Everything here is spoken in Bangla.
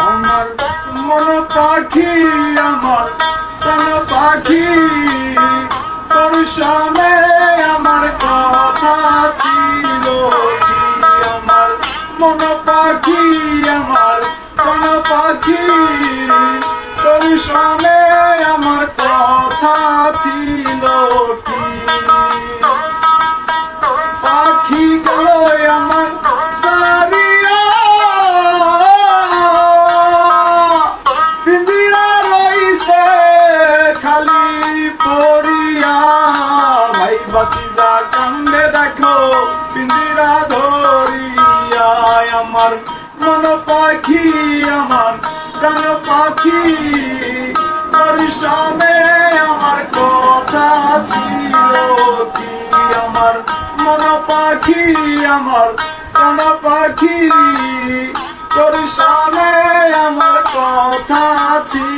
আমার মন পাখি, আমার প্রাণ পাখি, তোর সনে আমার কথা ছিল কি? আমার মন পাখি, আমার প্রাণ পাখি, তোর সনে আমার কথা ছিল কি? পাখি গেল আমার সারিয়া, পিঞ্জিরা রইছে খালি পড়িয়া। ভাই ভাতিজা কান্দে দেখো পিঞ্জিরা ধরিয়া। আমার মন পাখি, আমার প্রাণ পাখি, তোর সনে আমার কথা ছিল কি? আমার মন পাখি, আমার প্রাণ পাখি, তোর সনে আমার কথা ছিল।